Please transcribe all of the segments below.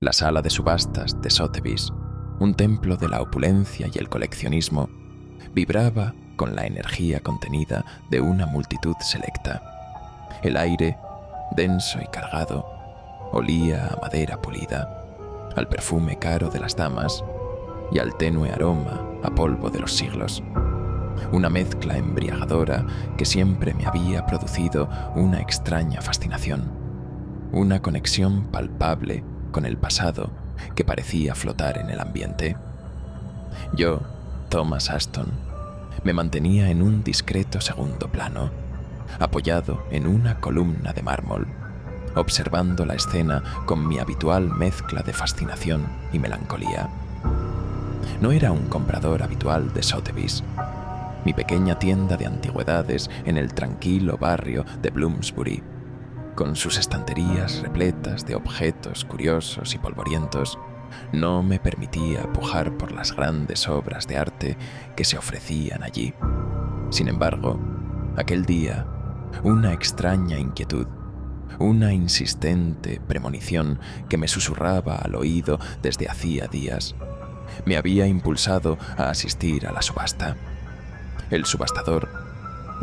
La sala de subastas de Sotheby's, un templo de la opulencia y el coleccionismo, vibraba con la energía contenida de una multitud selecta. El aire, denso y cargado, olía a madera pulida, al perfume caro de las damas y al tenue aroma a polvo de los siglos. Una mezcla embriagadora que siempre me había producido una extraña fascinación, una conexión palpable con el pasado que parecía flotar en el ambiente. Yo, Thomas Aston, me mantenía en un discreto segundo plano, apoyado en una columna de mármol, observando la escena con mi habitual mezcla de fascinación y melancolía. No era un comprador habitual de Sotheby's. Mi pequeña tienda de antigüedades en el tranquilo barrio de Bloomsbury, con sus estanterías repletas de objetos curiosos y polvorientos, no me permitía pujar por las grandes obras de arte que se ofrecían allí. Sin embargo, aquel día, una extraña inquietud, una insistente premonición que me susurraba al oído desde hacía días, me había impulsado a asistir a la subasta. El subastador,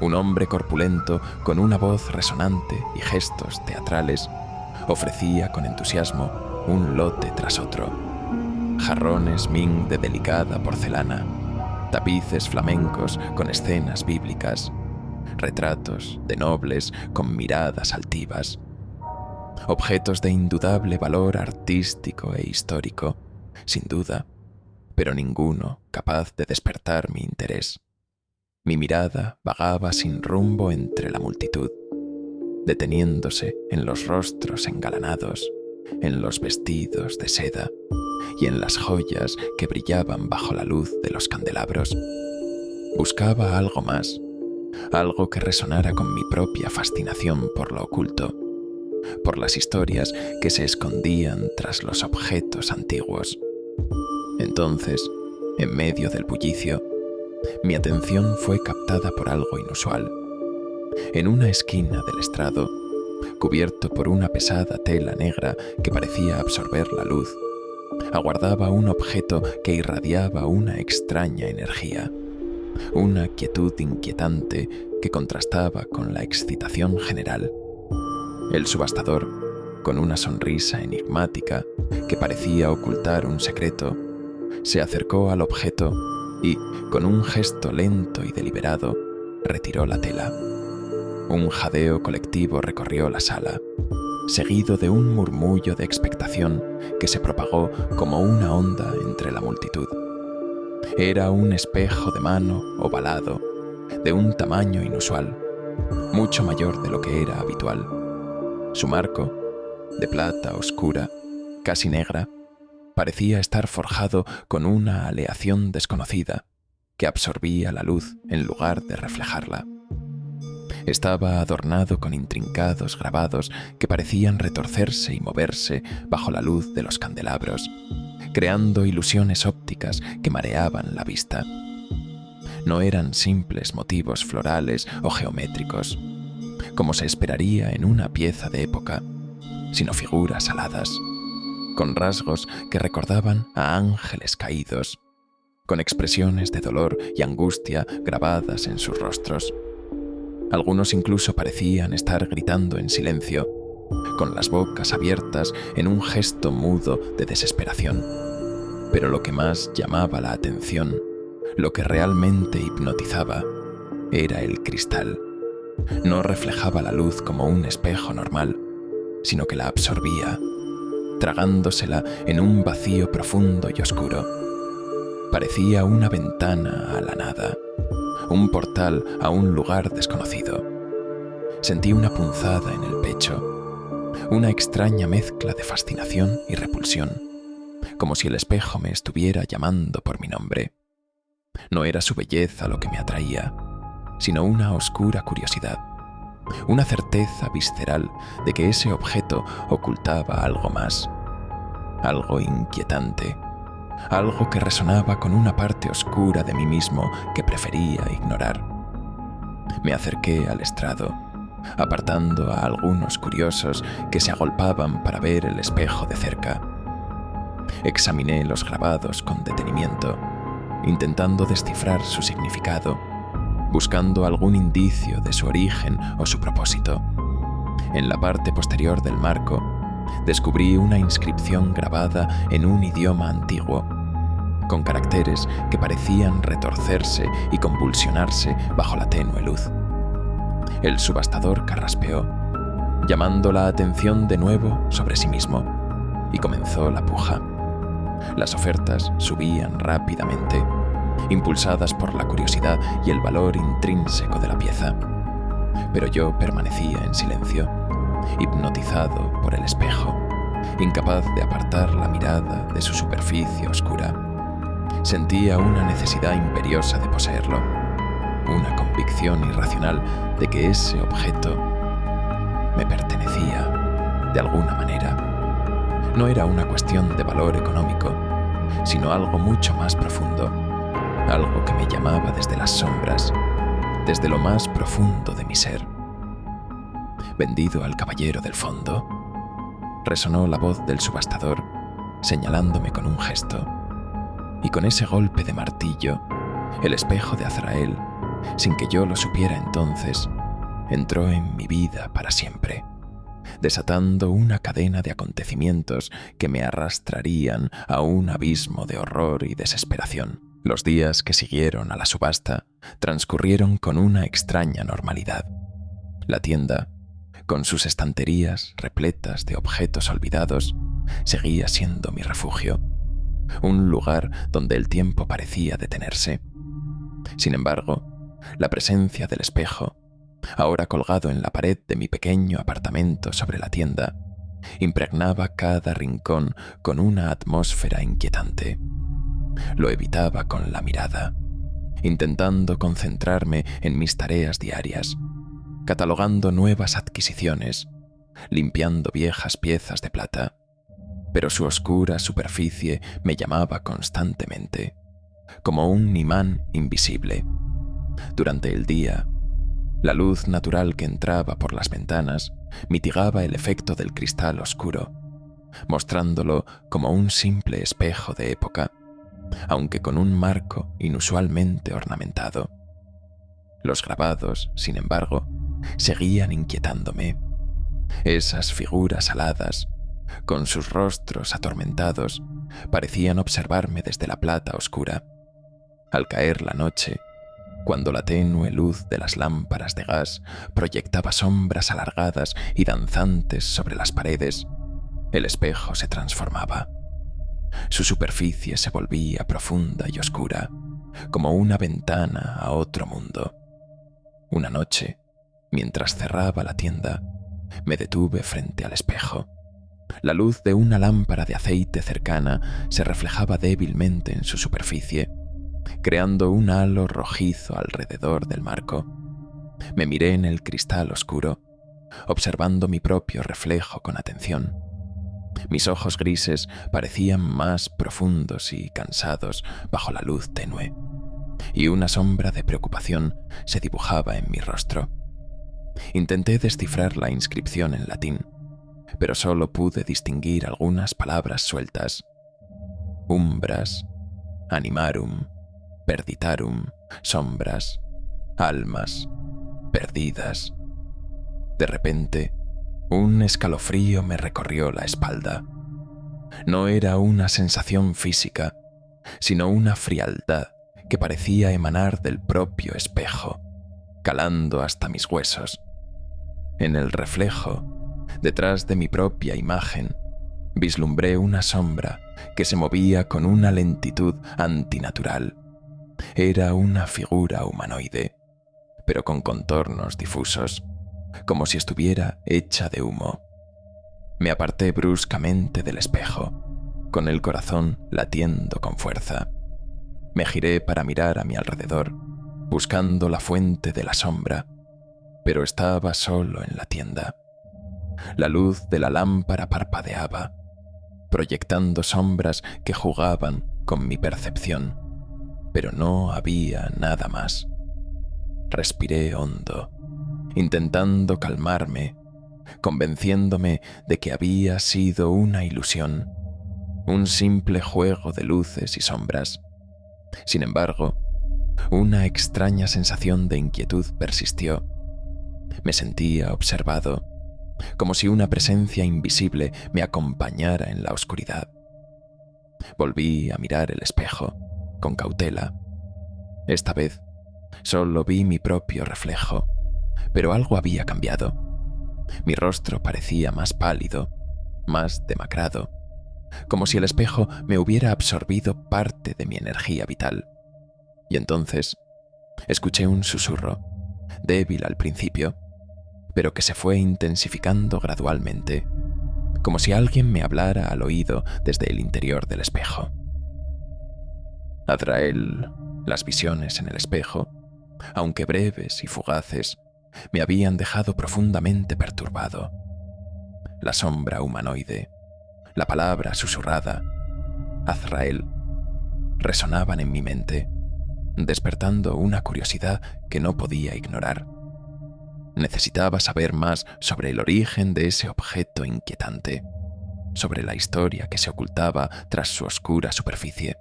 un hombre corpulento con una voz resonante y gestos teatrales, ofrecía con entusiasmo un lote tras otro. Jarrones Ming de delicada porcelana, tapices flamencos con escenas bíblicas, retratos de nobles con miradas altivas, objetos de indudable valor artístico e histórico, sin duda, pero ninguno capaz de despertar mi interés. Mi mirada vagaba sin rumbo entre la multitud, deteniéndose en los rostros engalanados, en los vestidos de seda y en las joyas que brillaban bajo la luz de los candelabros. Buscaba algo más, algo que resonara con mi propia fascinación por lo oculto, por las historias que se escondían tras los objetos antiguos. Entonces, en medio del bullicio, mi atención fue captada por algo inusual. En una esquina del estrado, cubierto por una pesada tela negra que parecía absorber la luz, aguardaba un objeto que irradiaba una extraña energía, una quietud inquietante que contrastaba con la excitación general. El subastador, con una sonrisa enigmática que parecía ocultar un secreto, se acercó al objeto y, con un gesto lento y deliberado, retiró la tela. Un jadeo colectivo recorrió la sala, seguido de un murmullo de expectación que se propagó como una onda entre la multitud. Era un espejo de mano ovalado, de un tamaño inusual, mucho mayor de lo que era habitual. Su marco, de plata oscura, casi negra, parecía estar forjado con una aleación desconocida que absorbía la luz en lugar de reflejarla. Estaba adornado con intrincados grabados que parecían retorcerse y moverse bajo la luz de los candelabros, creando ilusiones ópticas que mareaban la vista. No eran simples motivos florales o geométricos, como se esperaría en una pieza de época, sino figuras aladas, con rasgos que recordaban a ángeles caídos, con expresiones de dolor y angustia grabadas en sus rostros. Algunos incluso parecían estar gritando en silencio, con las bocas abiertas en un gesto mudo de desesperación. Pero lo que más llamaba la atención, lo que realmente hipnotizaba, era el cristal. No reflejaba la luz como un espejo normal, sino que la absorbía, tragándosela en un vacío profundo y oscuro. Parecía una ventana a la nada, un portal a un lugar desconocido. Sentí una punzada en el pecho, una extraña mezcla de fascinación y repulsión, como si el espejo me estuviera llamando por mi nombre. No era su belleza lo que me atraía, sino una oscura curiosidad, una certeza visceral de que ese objeto ocultaba algo más, algo inquietante, algo que resonaba con una parte oscura de mí mismo que prefería ignorar. Me acerqué al estrado, apartando a algunos curiosos que se agolpaban para ver el espejo de cerca. Examiné los grabados con detenimiento, intentando descifrar su significado, buscando algún indicio de su origen o su propósito. En la parte posterior del marco, descubrí una inscripción grabada en un idioma antiguo, con caracteres que parecían retorcerse y convulsionarse bajo la tenue luz. El subastador carraspeó, llamando la atención de nuevo sobre sí mismo, y comenzó la puja. Las ofertas subían rápidamente, impulsadas por la curiosidad y el valor intrínseco de la pieza. Pero yo permanecía en silencio, hipnotizado por el espejo, incapaz de apartar la mirada de su superficie oscura. Sentía una necesidad imperiosa de poseerlo, una convicción irracional de que ese objeto me pertenecía de alguna manera. No era una cuestión de valor económico, sino algo mucho más profundo, algo que me llamaba desde las sombras, desde lo más profundo de mi ser. ¿Vendido al caballero del fondo? Resonó la voz del subastador, señalándome con un gesto. Y con ese golpe de martillo, el espejo de Azrael, sin que yo lo supiera entonces, entró en mi vida para siempre, desatando una cadena de acontecimientos que me arrastrarían a un abismo de horror y desesperación. Los días que siguieron a la subasta transcurrieron con una extraña normalidad. La tienda, con sus estanterías repletas de objetos olvidados, seguía siendo mi refugio, un lugar donde el tiempo parecía detenerse. Sin embargo, la presencia del espejo, ahora colgado en la pared de mi pequeño apartamento sobre la tienda, impregnaba cada rincón con una atmósfera inquietante. Lo evitaba con la mirada, intentando concentrarme en mis tareas diarias, catalogando nuevas adquisiciones, limpiando viejas piezas de plata, pero su oscura superficie me llamaba constantemente, como un imán invisible. Durante el día, la luz natural que entraba por las ventanas mitigaba el efecto del cristal oscuro, mostrándolo como un simple espejo de época, aunque con un marco inusualmente ornamentado. Los grabados, sin embargo, seguían inquietándome. Esas figuras aladas, con sus rostros atormentados, parecían observarme desde la plata oscura. Al caer la noche, cuando la tenue luz de las lámparas de gas proyectaba sombras alargadas y danzantes sobre las paredes, el espejo se transformaba. Su superficie se volvía profunda y oscura, como una ventana a otro mundo. Una noche, mientras cerraba la tienda, me detuve frente al espejo. La luz de una lámpara de aceite cercana se reflejaba débilmente en su superficie, creando un halo rojizo alrededor del marco. Me miré en el cristal oscuro, observando mi propio reflejo con atención. Mis ojos grises parecían más profundos y cansados bajo la luz tenue, y una sombra de preocupación se dibujaba en mi rostro. Intenté descifrar la inscripción en latín, pero solo pude distinguir algunas palabras sueltas. Umbras, animarum, perditarum, sombras, almas, perdidas. De repente, un escalofrío me recorrió la espalda. No era una sensación física, sino una frialdad que parecía emanar del propio espejo, calando hasta mis huesos. En el reflejo, detrás de mi propia imagen, vislumbré una sombra que se movía con una lentitud antinatural. Era una figura humanoide, pero con contornos difusos, como si estuviera hecha de humo. Me aparté bruscamente del espejo, con el corazón latiendo con fuerza. Me giré para mirar a mi alrededor, buscando la fuente de la sombra, pero estaba solo en la tienda. La luz de la lámpara parpadeaba, proyectando sombras que jugaban con mi percepción, pero no había nada más. Respiré hondo, intentando calmarme, convenciéndome de que había sido una ilusión, un simple juego de luces y sombras. Sin embargo, una extraña sensación de inquietud persistió. Me sentía observado, como si una presencia invisible me acompañara en la oscuridad. Volví a mirar el espejo, con cautela. Esta vez, solo vi mi propio reflejo, pero algo había cambiado. Mi rostro parecía más pálido, más demacrado, como si el espejo me hubiera absorbido parte de mi energía vital. Y entonces, escuché un susurro, débil al principio, pero que se fue intensificando gradualmente, como si alguien me hablara al oído desde el interior del espejo. Azrael, las visiones en el espejo, aunque breves y fugaces, me habían dejado profundamente perturbado. La sombra humanoide, la palabra susurrada, Azrael, resonaban en mi mente, despertando una curiosidad que no podía ignorar. Necesitaba saber más sobre el origen de ese objeto inquietante, sobre la historia que se ocultaba tras su oscura superficie.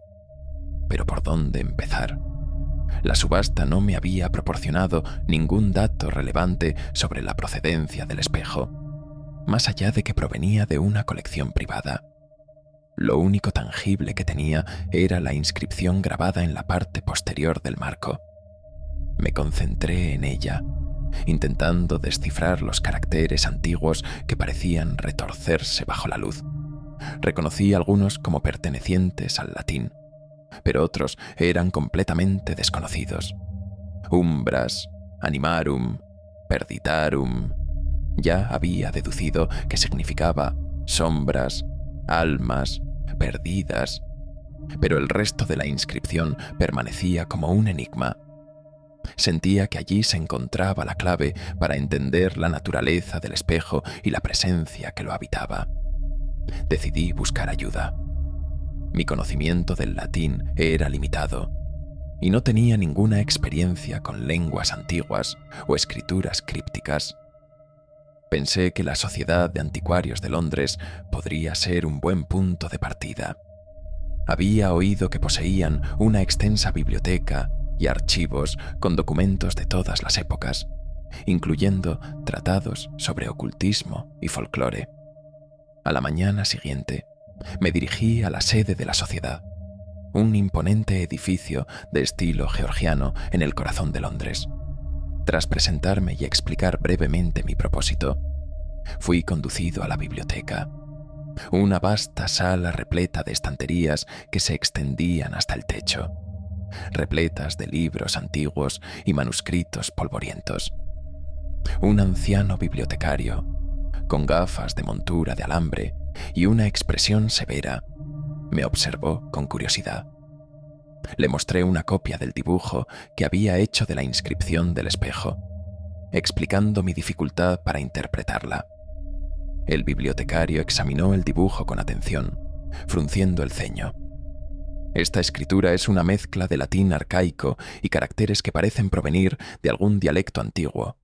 Pero ¿por dónde empezar? La subasta no me había proporcionado ningún dato relevante sobre la procedencia del espejo, más allá de que provenía de una colección privada. Lo único tangible que tenía era la inscripción grabada en la parte posterior del marco. Me concentré en ella, intentando descifrar los caracteres antiguos que parecían retorcerse bajo la luz. Reconocí algunos como pertenecientes al latín, pero otros eran completamente desconocidos. Umbras, animarum, perditarum. Ya había deducido que significaba sombras, almas, perdidas, pero el resto de la inscripción permanecía como un enigma. Sentía que allí se encontraba la clave para entender la naturaleza del espejo y la presencia que lo habitaba. Decidí buscar ayuda. Mi conocimiento del latín era limitado y no tenía ninguna experiencia con lenguas antiguas o escrituras crípticas. Pensé que la Sociedad de Anticuarios de Londres podría ser un buen punto de partida. Había oído que poseían una extensa biblioteca y archivos con documentos de todas las épocas, incluyendo tratados sobre ocultismo y folclore. A la mañana siguiente, me dirigí a la sede de la sociedad, un imponente edificio de estilo georgiano en el corazón de Londres. Tras presentarme y explicar brevemente mi propósito, fui conducido a la biblioteca, una vasta sala repleta de estanterías que se extendían hasta el techo, repletas de libros antiguos y manuscritos polvorientos. Un anciano bibliotecario, con gafas de montura de alambre y una expresión severa, me observó con curiosidad. Le mostré una copia del dibujo que había hecho de la inscripción del espejo, explicando mi dificultad para interpretarla. El bibliotecario examinó el dibujo con atención, frunciendo el ceño. Esta escritura es una mezcla de latín arcaico y caracteres que parecen provenir de algún dialecto antiguo,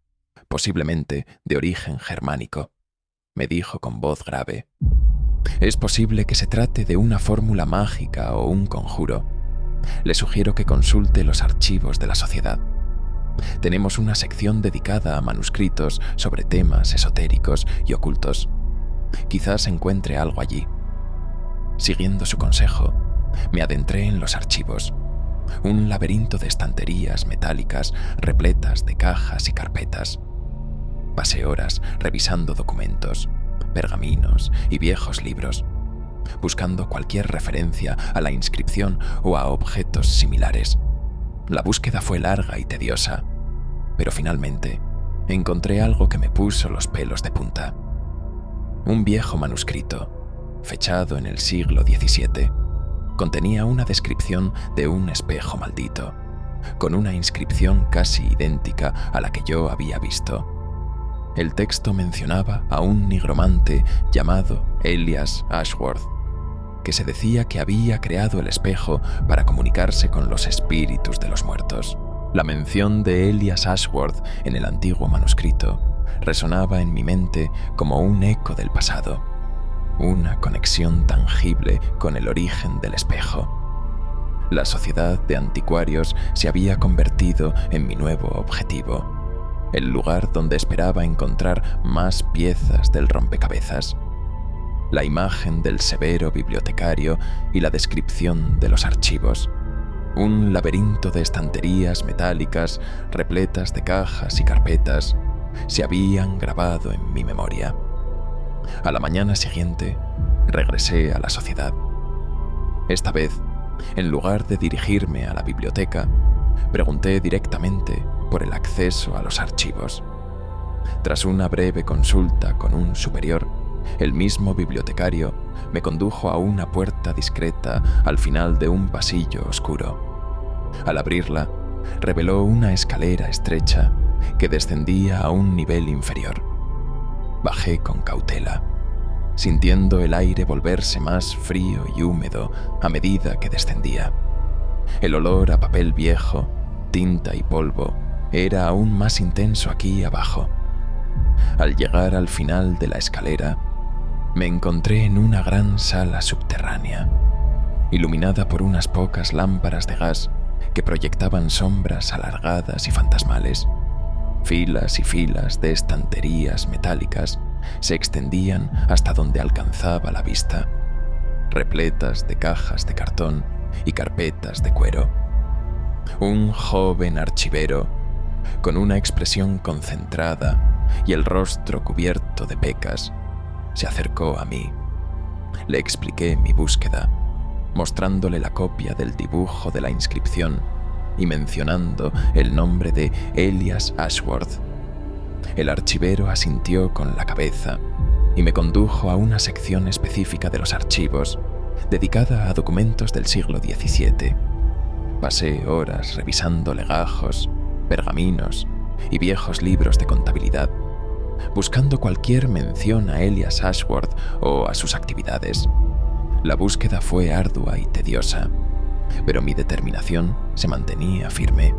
posiblemente de origen germánico, me dijo con voz grave. Es posible que se trate de una fórmula mágica o un conjuro. Le sugiero que consulte los archivos de la sociedad. Tenemos una sección dedicada a manuscritos sobre temas esotéricos y ocultos. Quizás encuentre algo allí. Siguiendo su consejo, me adentré en los archivos, un laberinto de estanterías metálicas repletas de cajas y carpetas. Pasé horas revisando documentos, pergaminos y viejos libros, buscando cualquier referencia a la inscripción o a objetos similares. La búsqueda fue larga y tediosa, pero finalmente encontré algo que me puso los pelos de punta. Un viejo manuscrito, fechado en el siglo XVII, contenía una descripción de un espejo maldito, con una inscripción casi idéntica a la que yo había visto. El texto mencionaba a un nigromante llamado Elias Ashworth, que se decía que había creado el espejo para comunicarse con los espíritus de los muertos. La mención de Elias Ashworth en el antiguo manuscrito resonaba en mi mente como un eco del pasado. una conexión tangible con el origen del espejo. La sociedad de anticuarios se había convertido en mi nuevo objetivo, el lugar donde esperaba encontrar más piezas del rompecabezas. La imagen del severo bibliotecario y la descripción de los archivos. Un laberinto de estanterías metálicas repletas de cajas y carpetas se habían grabado en mi memoria. A la mañana siguiente, regresé a la sociedad. Esta vez, en lugar de dirigirme a la biblioteca, pregunté directamente por el acceso a los archivos. Tras una breve consulta con un superior, el mismo bibliotecario me condujo a una puerta discreta al final de un pasillo oscuro. Al abrirla, reveló una escalera estrecha que descendía a un nivel inferior. Bajé con cautela, sintiendo el aire volverse más frío y húmedo a medida que descendía. El olor a papel viejo, tinta y polvo era aún más intenso aquí abajo. Al llegar al final de la escalera, me encontré en una gran sala subterránea, iluminada por unas pocas lámparas de gas que proyectaban sombras alargadas y fantasmales. Filas y filas de estanterías metálicas se extendían hasta donde alcanzaba la vista, repletas de cajas de cartón y carpetas de cuero. Un joven archivero, con una expresión concentrada y el rostro cubierto de pecas, se acercó a mí. Le expliqué mi búsqueda, mostrándole la copia del dibujo de la inscripción y mencionando el nombre de Elias Ashworth. El archivero asintió con la cabeza y me condujo a una sección específica de los archivos, dedicada a documentos del siglo XVII. Pasé horas revisando legajos, pergaminos y viejos libros de contabilidad, buscando cualquier mención a Elias Ashworth o a sus actividades. La búsqueda fue ardua y tediosa, pero mi determinación se mantenía firme.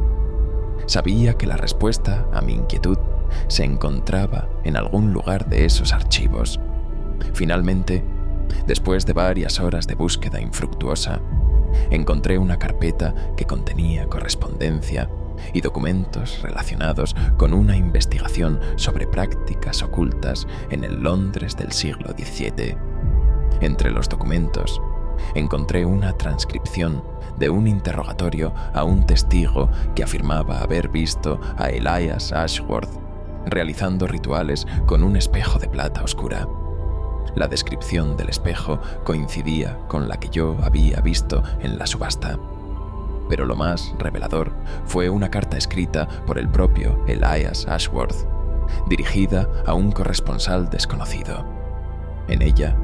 Sabía que la respuesta a mi inquietud se encontraba en algún lugar de esos archivos. Finalmente, después de varias horas de búsqueda infructuosa, encontré una carpeta que contenía correspondencia y documentos relacionados con una investigación sobre prácticas ocultas en el Londres del siglo XVII. Entre los documentos, encontré una transcripción de un interrogatorio a un testigo que afirmaba haber visto a Elias Ashworth realizando rituales con un espejo de plata oscura. La descripción del espejo coincidía con la que yo había visto en la subasta. Pero lo más revelador fue una carta escrita por el propio Elias Ashworth, dirigida a un corresponsal desconocido. En ella,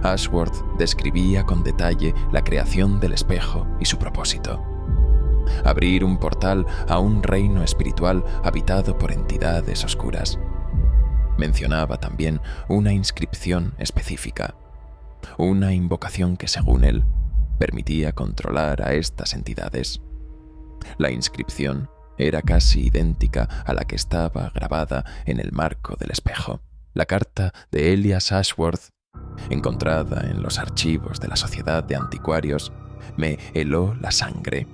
Ashworth describía con detalle la creación del espejo y su propósito: abrir un portal a un reino espiritual habitado por entidades oscuras. Mencionaba también una inscripción específica, una invocación que, según él, permitía controlar a estas entidades. La inscripción era casi idéntica a la que estaba grabada en el marco del espejo. La carta de Elias Ashworth, encontrada en los archivos de la Sociedad de Anticuarios, me heló la sangre.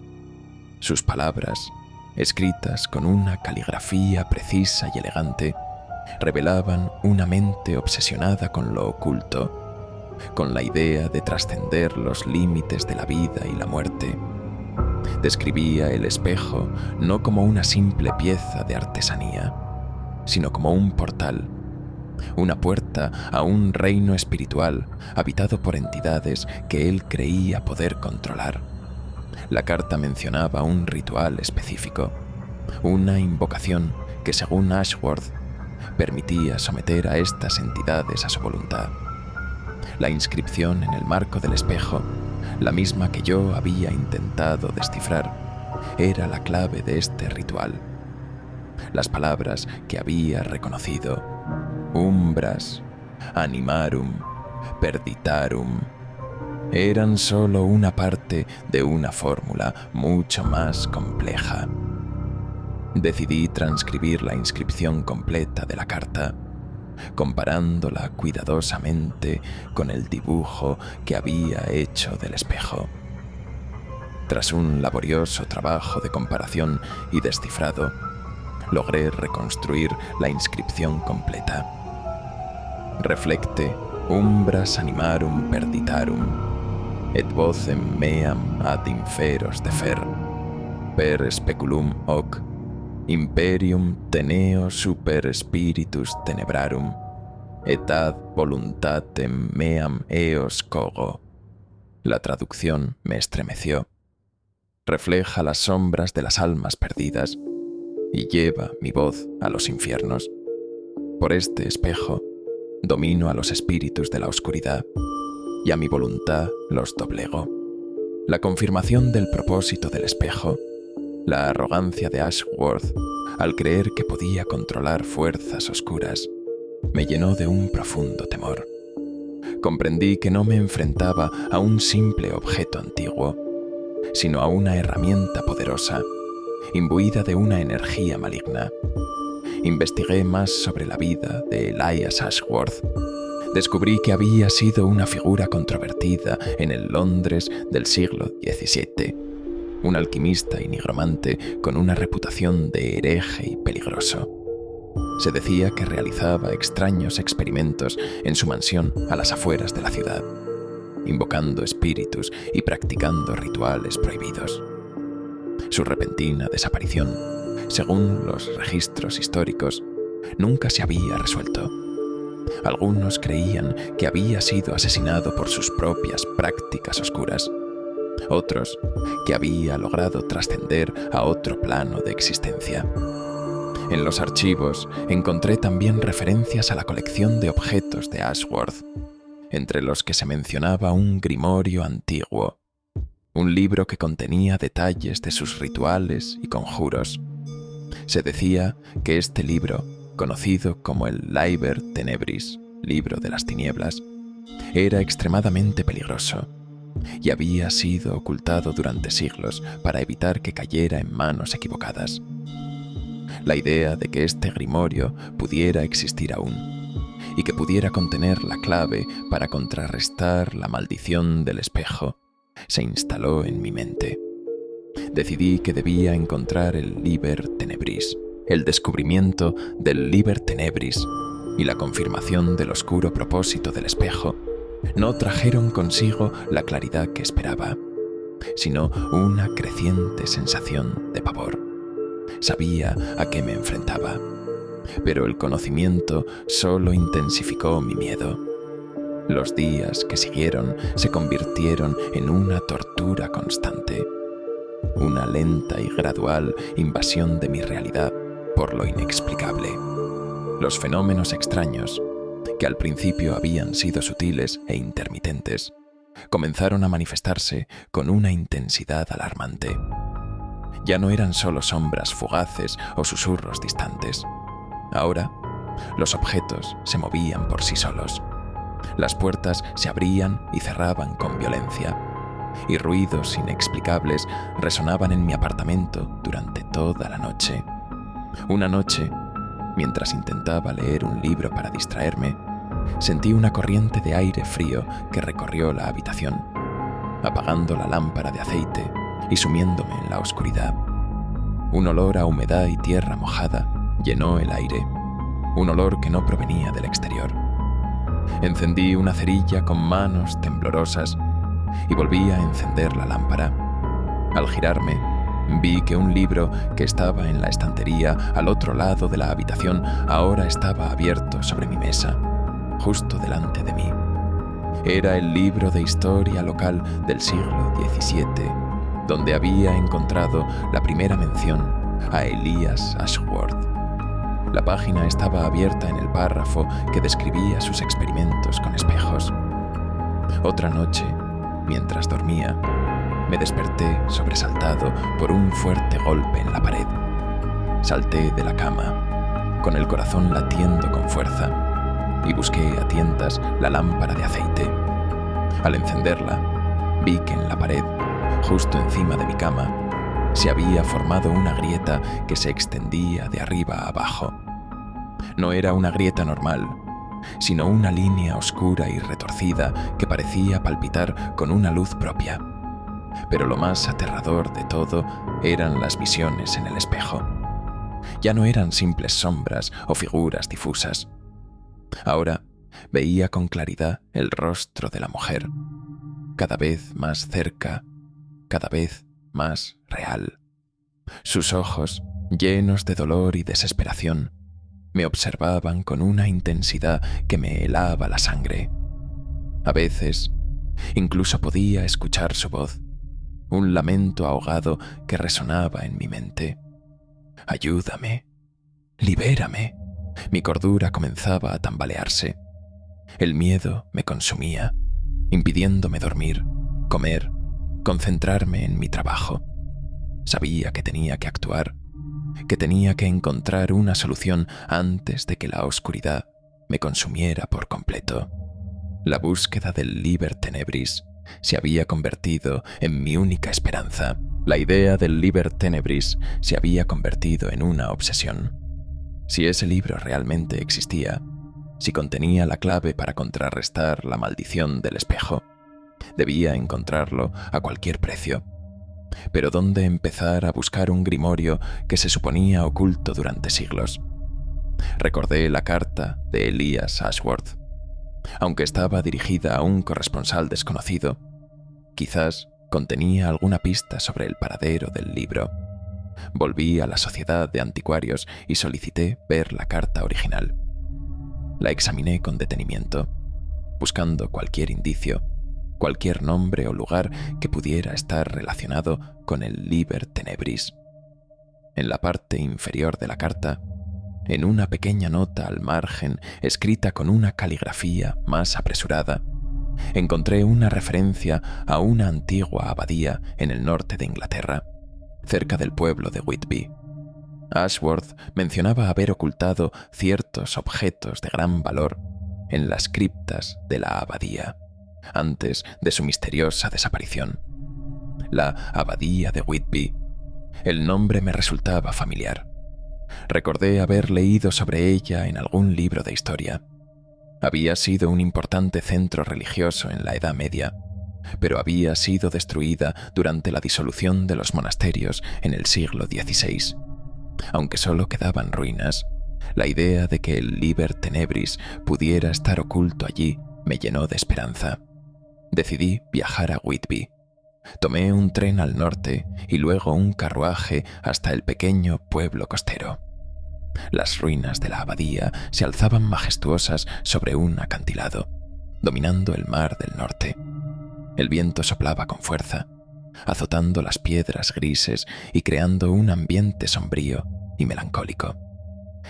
Sus palabras, escritas con una caligrafía precisa y elegante, revelaban una mente obsesionada con lo oculto, con la idea de trascender los límites de la vida y la muerte. Describía el espejo no como una simple pieza de artesanía, sino como un portal, una puerta a un reino espiritual habitado por entidades que él creía poder controlar. La carta mencionaba un ritual específico, una invocación que, según Ashworth, permitía someter a estas entidades a su voluntad. La inscripción en el marco del espejo, la misma que yo había intentado descifrar, era la clave de este ritual. Las palabras que había reconocido: umbras, animarum, perditarum, eran solo una parte de una fórmula mucho más compleja. Decidí transcribir la inscripción completa de la carta, comparándola cuidadosamente con el dibujo que había hecho del espejo. Tras un laborioso trabajo de comparación y descifrado, logré reconstruir la inscripción completa. Reflecte umbras animarum perditarum, et vocem meam ad inferos defer, per speculum hoc, imperium teneo super spiritus tenebrarum, et ad voluntatem meam eos cogo. La traducción me estremeció. Refleja las sombras de las almas perdidas y lleva mi voz a los infiernos. Por este espejo domino a los espíritus de la oscuridad y a mi voluntad los doblego. La confirmación del propósito del espejo, la arrogancia de Ashworth al creer que podía controlar fuerzas oscuras, me llenó de un profundo temor. Comprendí que no me enfrentaba a un simple objeto antiguo, sino a una herramienta poderosa, imbuida de una energía maligna. Investigué más sobre la vida de Elias Ashworth. Descubrí que había sido una figura controvertida en el Londres del siglo XVII, un alquimista y nigromante con una reputación de hereje y peligroso. Se decía que realizaba extraños experimentos en su mansión a las afueras de la ciudad, invocando espíritus y practicando rituales prohibidos. Su repentina desaparición, según los registros históricos, nunca se había resuelto. Algunos creían que había sido asesinado por sus propias prácticas oscuras. Otros, que había logrado trascender a otro plano de existencia. En los archivos encontré también referencias a la colección de objetos de Ashworth, entre los que se mencionaba un grimorio antiguo, un libro que contenía detalles de sus rituales y conjuros. Se decía que este libro, conocido como el Liber Tenebris, libro de las tinieblas, era extremadamente peligroso y había sido ocultado durante siglos para evitar que cayera en manos equivocadas. La idea de que este grimorio pudiera existir aún y que pudiera contener la clave para contrarrestar la maldición del espejo se instaló en mi mente. Decidí que debía encontrar el Liber Tenebris. El descubrimiento del Liber Tenebris y la confirmación del oscuro propósito del espejo no trajeron consigo la claridad que esperaba, sino una creciente sensación de pavor. Sabía a qué me enfrentaba, pero el conocimiento solo intensificó mi miedo. Los días que siguieron se convirtieron en una tortura constante, una lenta y gradual invasión de mi realidad por lo inexplicable. Los fenómenos extraños, que al principio habían sido sutiles e intermitentes, comenzaron a manifestarse con una intensidad alarmante. Ya no eran solo sombras fugaces o susurros distantes. Ahora, los objetos se movían por sí solos. Las puertas se abrían y cerraban con violencia, y ruidos inexplicables resonaban en mi apartamento durante toda la noche. Una noche, mientras intentaba leer un libro para distraerme, sentí una corriente de aire frío que recorrió la habitación, apagando la lámpara de aceite y sumiéndome en la oscuridad. Un olor a humedad y tierra mojada llenó el aire, un olor que no provenía del exterior. Encendí una cerilla con manos temblorosas y volví a encender la lámpara. Al girarme, vi que un libro que estaba en la estantería al otro lado de la habitación ahora estaba abierto sobre mi mesa, justo delante de mí. Era el libro de historia local del siglo XVII, donde había encontrado la primera mención a Elias Ashworth. La página estaba abierta en el párrafo que describía sus experimentos con espejos. Otra noche, mientras dormía, me desperté sobresaltado por un fuerte golpe en la pared. Salté de la cama, con el corazón latiendo con fuerza, y busqué a tientas la lámpara de aceite. Al encenderla, vi que en la pared, justo encima de mi cama, se había formado una grieta que se extendía de arriba a abajo. No era una grieta normal, sino una línea oscura y retorcida que parecía palpitar con una luz propia. Pero lo más aterrador de todo eran las visiones en el espejo. Ya no eran simples sombras o figuras difusas. Ahora veía con claridad el rostro de la mujer, cada vez más cerca, cada vez más real. Sus ojos, llenos de dolor y desesperación, me observaban con una intensidad que me helaba la sangre. A veces, incluso podía escuchar su voz, un lamento ahogado que resonaba en mi mente. «Ayúdame, libérame». Mi cordura comenzaba a tambalearse. El miedo me consumía, impidiéndome dormir, comer, concentrarme en mi trabajo. Sabía que tenía que actuar, que tenía que encontrar una solución antes de que la oscuridad me consumiera por completo. La búsqueda del Liber Tenebris se había convertido en mi única esperanza. La idea del Liber Tenebris se había convertido en una obsesión. Si ese libro realmente existía, si contenía la clave para contrarrestar la maldición del espejo, debía encontrarlo a cualquier precio. Pero ¿dónde empezar a buscar un grimorio que se suponía oculto durante siglos? Recordé la carta de Elias Ashworth. Aunque estaba dirigida a un corresponsal desconocido, quizás contenía alguna pista sobre el paradero del libro. Volví a la Sociedad de Anticuarios y solicité ver la carta original. La examiné con detenimiento, buscando cualquier indicio, cualquier nombre o lugar que pudiera estar relacionado con el Liber Tenebris. En la parte inferior de la carta, en una pequeña nota al margen, escrita con una caligrafía más apresurada, encontré una referencia a una antigua abadía en el norte de Inglaterra, cerca del pueblo de Whitby. Ashworth mencionaba haber ocultado ciertos objetos de gran valor en las criptas de la abadía, antes de su misteriosa desaparición. La abadía de Whitby. El nombre me resultaba familiar. Recordé haber leído sobre ella en algún libro de historia. Había sido un importante centro religioso en la Edad Media, pero había sido destruida durante la disolución de los monasterios en el siglo XVI. Aunque solo quedaban ruinas, la idea de que el Liber Tenebris pudiera estar oculto allí me llenó de esperanza. Decidí viajar a Whitby. Tomé un tren al norte y luego un carruaje hasta el pequeño pueblo costero. Las ruinas de la abadía se alzaban majestuosas sobre un acantilado, dominando el mar del norte. El viento soplaba con fuerza, azotando las piedras grises y creando un ambiente sombrío y melancólico.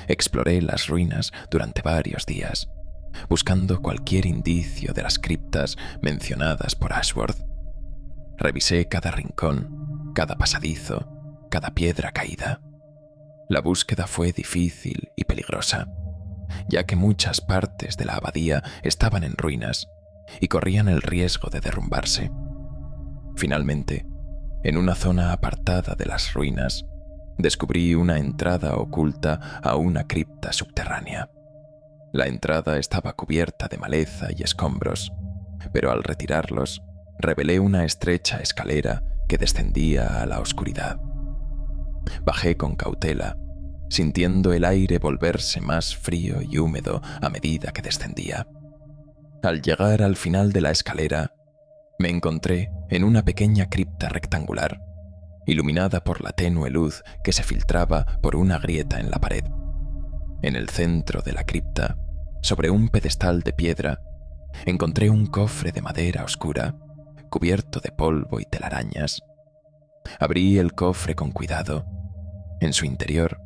Exploré las ruinas durante varios días, buscando cualquier indicio de las criptas mencionadas por Ashworth. Revisé cada rincón, cada pasadizo, cada piedra caída. La búsqueda fue difícil y peligrosa, ya que muchas partes de la abadía estaban en ruinas y corrían el riesgo de derrumbarse. Finalmente, en una zona apartada de las ruinas, descubrí una entrada oculta a una cripta subterránea. La entrada estaba cubierta de maleza y escombros, pero al retirarlos, revelé una estrecha escalera que descendía a la oscuridad. Bajé con cautela, sintiendo el aire volverse más frío y húmedo a medida que descendía. Al llegar al final de la escalera, me encontré en una pequeña cripta rectangular, iluminada por la tenue luz que se filtraba por una grieta en la pared. En el centro de la cripta, sobre un pedestal de piedra, encontré un cofre de madera oscura, cubierto de polvo y telarañas. Abrí el cofre con cuidado. En su interior,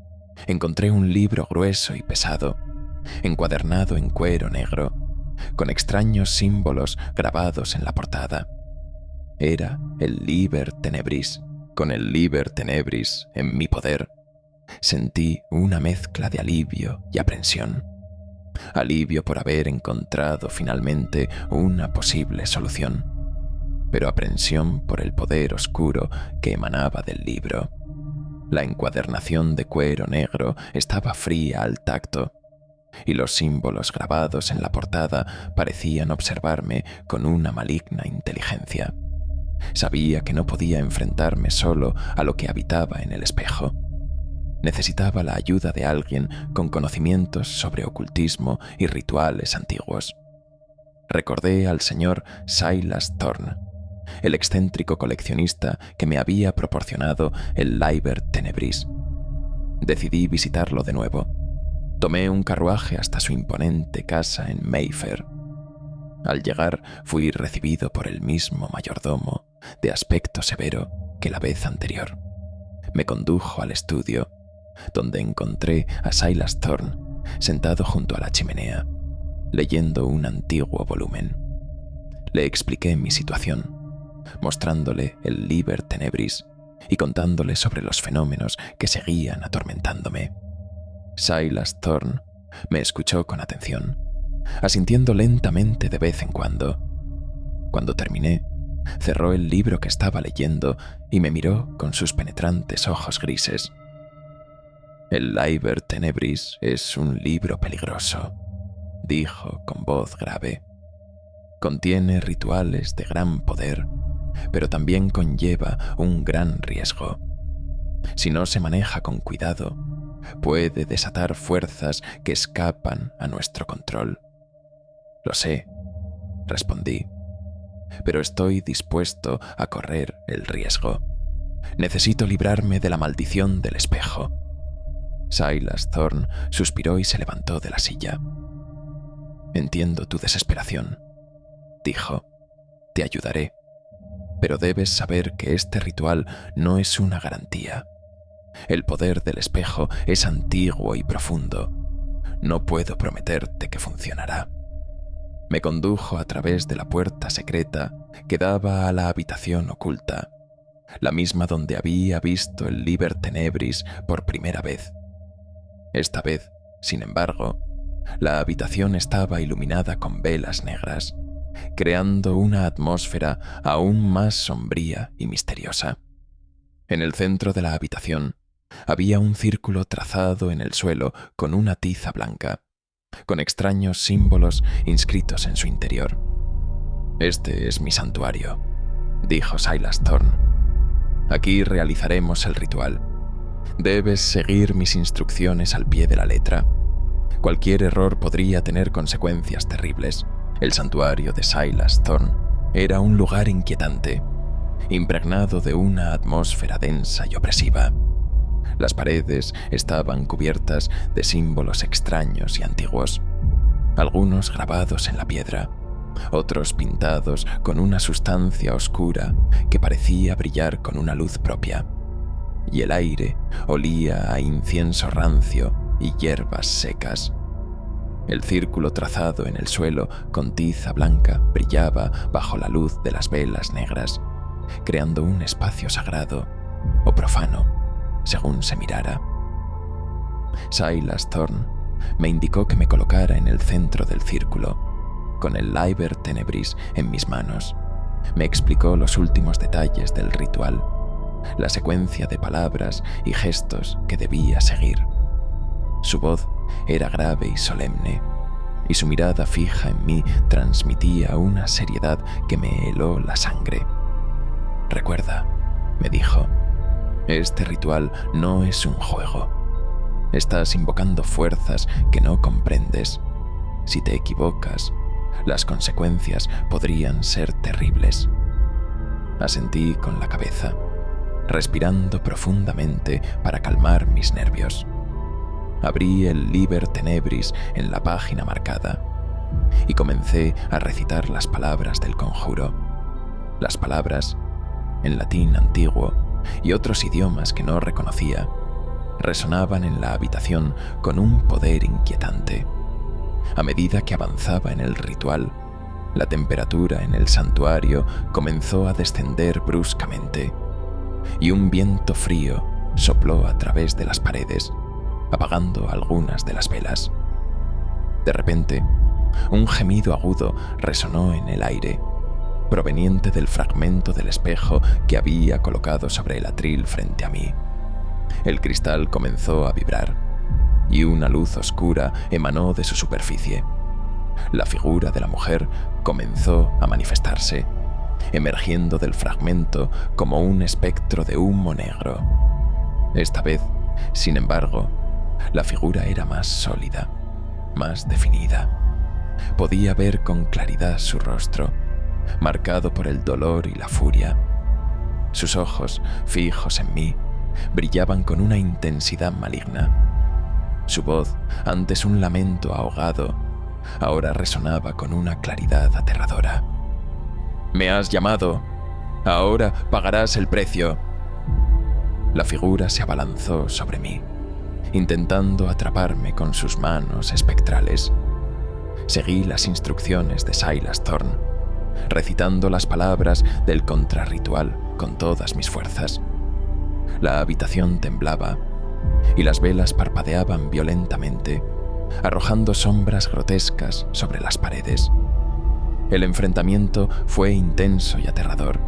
encontré un libro grueso y pesado, encuadernado en cuero negro, con extraños símbolos grabados en la portada. Era el Liber Tenebris. Con el Liber Tenebris en mi poder, sentí una mezcla de alivio y aprensión. Alivio por haber encontrado finalmente una posible solución, pero aprensión por el poder oscuro que emanaba del libro. La encuadernación de cuero negro estaba fría al tacto, y los símbolos grabados en la portada parecían observarme con una maligna inteligencia. Sabía que no podía enfrentarme solo a lo que habitaba en el espejo. Necesitaba la ayuda de alguien con conocimientos sobre ocultismo y rituales antiguos. Recordé al señor Silas Thorne, el excéntrico coleccionista que me había proporcionado el Liber Tenebris. Decidí visitarlo de nuevo. Tomé un carruaje hasta su imponente casa en Mayfair. Al llegar fui recibido por el mismo mayordomo, de aspecto severo que la vez anterior. Me condujo al estudio, donde encontré a Silas Thorne sentado junto a la chimenea, leyendo un antiguo volumen. Le expliqué mi situación, mostrándole el Liber Tenebris y contándole sobre los fenómenos que seguían atormentándome. Silas Thorne me escuchó con atención, asintiendo lentamente de vez en cuando. Cuando terminé, cerró el libro que estaba leyendo y me miró con sus penetrantes ojos grises. «El Liber Tenebris es un libro peligroso», dijo con voz grave. «Contiene rituales de gran poder, pero también conlleva un gran riesgo. Si no se maneja con cuidado, puede desatar fuerzas que escapan a nuestro control». «Lo sé», respondí, «pero estoy dispuesto a correr el riesgo. Necesito librarme de la maldición del espejo». Silas Thorne suspiró y se levantó de la silla. «Entiendo tu desesperación», dijo. «Te ayudaré, pero debes saber que este ritual no es una garantía. El poder del espejo es antiguo y profundo. No puedo prometerte que funcionará». Me condujo a través de la puerta secreta que daba a la habitación oculta, la misma donde había visto el Liber Tenebris por primera vez. Esta vez, sin embargo, la habitación estaba iluminada con velas negras, creando una atmósfera aún más sombría y misteriosa. En el centro de la habitación había un círculo trazado en el suelo con una tiza blanca, con extraños símbolos inscritos en su interior. «Este es mi santuario», dijo Silas Thorne. «Aquí realizaremos el ritual. Debes seguir mis instrucciones al pie de la letra. Cualquier error podría tener consecuencias terribles». El santuario de Silas Thorne era un lugar inquietante, impregnado de una atmósfera densa y opresiva. Las paredes estaban cubiertas de símbolos extraños y antiguos, algunos grabados en la piedra, otros pintados con una sustancia oscura que parecía brillar con una luz propia, y el aire olía a incienso rancio y hierbas secas. El círculo trazado en el suelo con tiza blanca brillaba bajo la luz de las velas negras, creando un espacio sagrado o profano, según se mirara. Silas Thorne me indicó que me colocara en el centro del círculo, con el Liber Tenebris en mis manos. Me explicó los últimos detalles del ritual, la secuencia de palabras y gestos que debía seguir. Su voz era grave y solemne, y su mirada fija en mí transmitía una seriedad que me heló la sangre. «Recuerda», me dijo, «este ritual no es un juego. Estás invocando fuerzas que no comprendes. Si te equivocas, las consecuencias podrían ser terribles». Asentí con la cabeza, respirando profundamente para calmar mis nervios. Abrí el Liber Tenebris en la página marcada y comencé a recitar las palabras del conjuro. Las palabras, en latín antiguo y otros idiomas que no reconocía, resonaban en la habitación con un poder inquietante. A medida que avanzaba en el ritual, la temperatura en el santuario comenzó a descender bruscamente, y un viento frío sopló a través de las paredes, apagando algunas de las velas. De repente, un gemido agudo resonó en el aire, proveniente del fragmento del espejo que había colocado sobre el atril frente a mí. El cristal comenzó a vibrar, y una luz oscura emanó de su superficie. La figura de la mujer comenzó a manifestarse, emergiendo del fragmento como un espectro de humo negro. Esta vez, sin embargo, la figura era más sólida, más definida. Podía ver con claridad su rostro, marcado por el dolor y la furia. Sus ojos, fijos en mí, brillaban con una intensidad maligna. Su voz, antes un lamento ahogado, ahora resonaba con una claridad aterradora. «Me has llamado. Ahora pagarás el precio». La figura se abalanzó sobre mí, intentando atraparme con sus manos espectrales. Seguí las instrucciones de Silas Thorne, recitando las palabras del contrarritual con todas mis fuerzas. La habitación temblaba y las velas parpadeaban violentamente, arrojando sombras grotescas sobre las paredes. El enfrentamiento fue intenso y aterrador.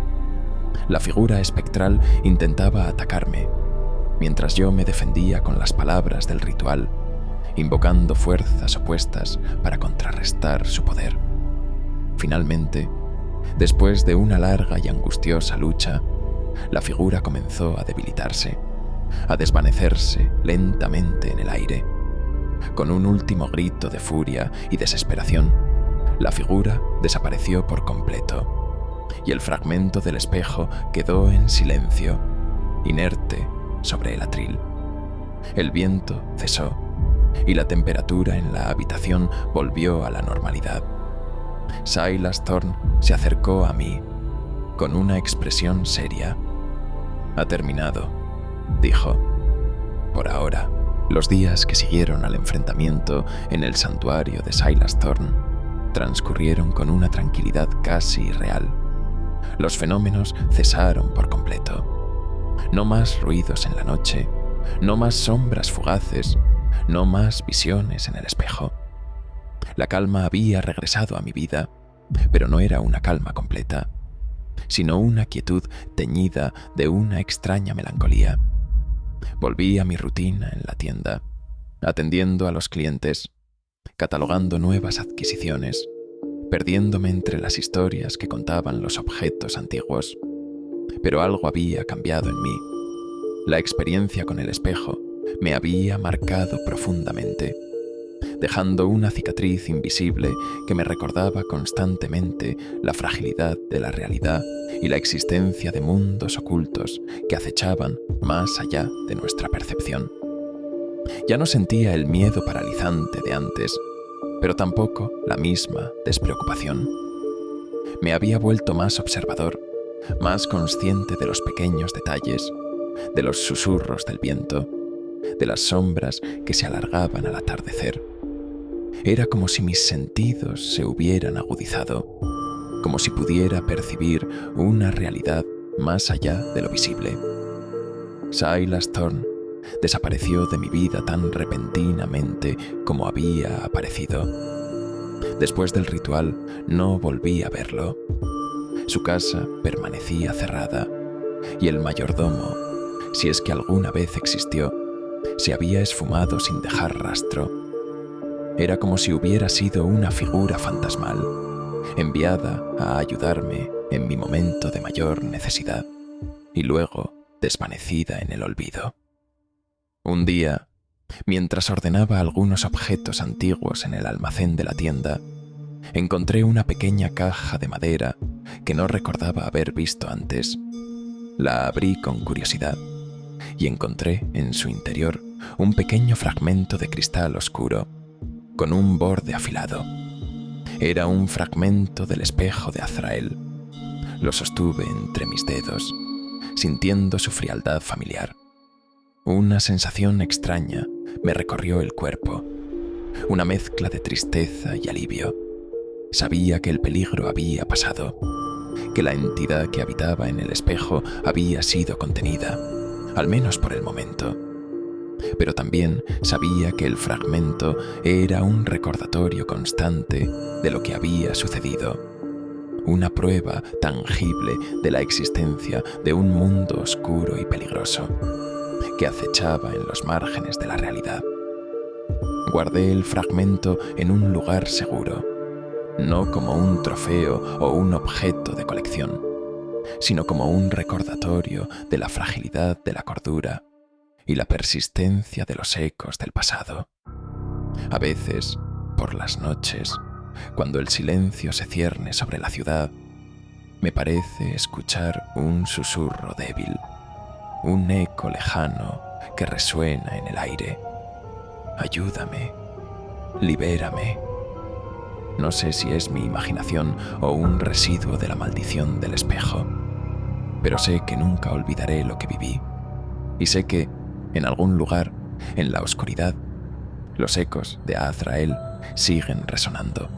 La figura espectral intentaba atacarme, mientras yo me defendía con las palabras del ritual, invocando fuerzas opuestas para contrarrestar su poder. Finalmente, después de una larga y angustiosa lucha, la figura comenzó a debilitarse, a desvanecerse lentamente en el aire. Con un último grito de furia y desesperación, la figura desapareció por completo, y el fragmento del espejo quedó en silencio, inerte sobre el atril. El viento cesó, y la temperatura en la habitación volvió a la normalidad. Silas Thorne se acercó a mí, con una expresión seria. «Ha terminado», dijo. Por ahora. Los días que siguieron al enfrentamiento en el santuario de Silas Thorne transcurrieron con una tranquilidad casi irreal. Los fenómenos cesaron por completo. No más ruidos en la noche, no más sombras fugaces, no más visiones en el espejo. La calma había regresado a mi vida, pero no era una calma completa, sino una quietud teñida de una extraña melancolía. Volví a mi rutina en la tienda, atendiendo a los clientes, catalogando nuevas adquisiciones, perdiéndome entre las historias que contaban los objetos antiguos. Pero algo había cambiado en mí. La experiencia con el espejo me había marcado profundamente, dejando una cicatriz invisible que me recordaba constantemente la fragilidad de la realidad y la existencia de mundos ocultos que acechaban más allá de nuestra percepción. Ya no sentía el miedo paralizante de antes, pero tampoco la misma despreocupación. Me había vuelto más observador, más consciente de los pequeños detalles, de los susurros del viento, de las sombras que se alargaban al atardecer. Era como si mis sentidos se hubieran agudizado, como si pudiera percibir una realidad más allá de lo visible. Silas Thorne desapareció de mi vida tan repentinamente como había aparecido. Después del ritual no volví a verlo. Su casa permanecía cerrada y el mayordomo, si es que alguna vez existió, se había esfumado sin dejar rastro. Era como si hubiera sido una figura fantasmal, enviada a ayudarme en mi momento de mayor necesidad, y luego desvanecida en el olvido. Un día, mientras ordenaba algunos objetos antiguos en el almacén de la tienda, encontré una pequeña caja de madera que no recordaba haber visto antes. La abrí con curiosidad y encontré en su interior un pequeño fragmento de cristal oscuro, con un borde afilado. Era un fragmento del espejo de Azrael. Lo sostuve entre mis dedos, sintiendo su frialdad familiar. Una sensación extraña me recorrió el cuerpo, una mezcla de tristeza y alivio. Sabía que el peligro había pasado, que la entidad que habitaba en el espejo había sido contenida, al menos por el momento. Pero también sabía que el fragmento era un recordatorio constante de lo que había sucedido, una prueba tangible de la existencia de un mundo oscuro y peligroso que acechaba en los márgenes de la realidad. Guardé el fragmento en un lugar seguro, no como un trofeo o un objeto de colección, sino como un recordatorio de la fragilidad de la cordura y la persistencia de los ecos del pasado. A veces, por las noches, cuando el silencio se cierne sobre la ciudad, me parece escuchar un susurro débil, un eco lejano que resuena en el aire. Ayúdame, libérame. No sé si es mi imaginación o un residuo de la maldición del espejo, pero sé que nunca olvidaré lo que viví, y sé que, en algún lugar, en la oscuridad, los ecos de Azrael siguen resonando.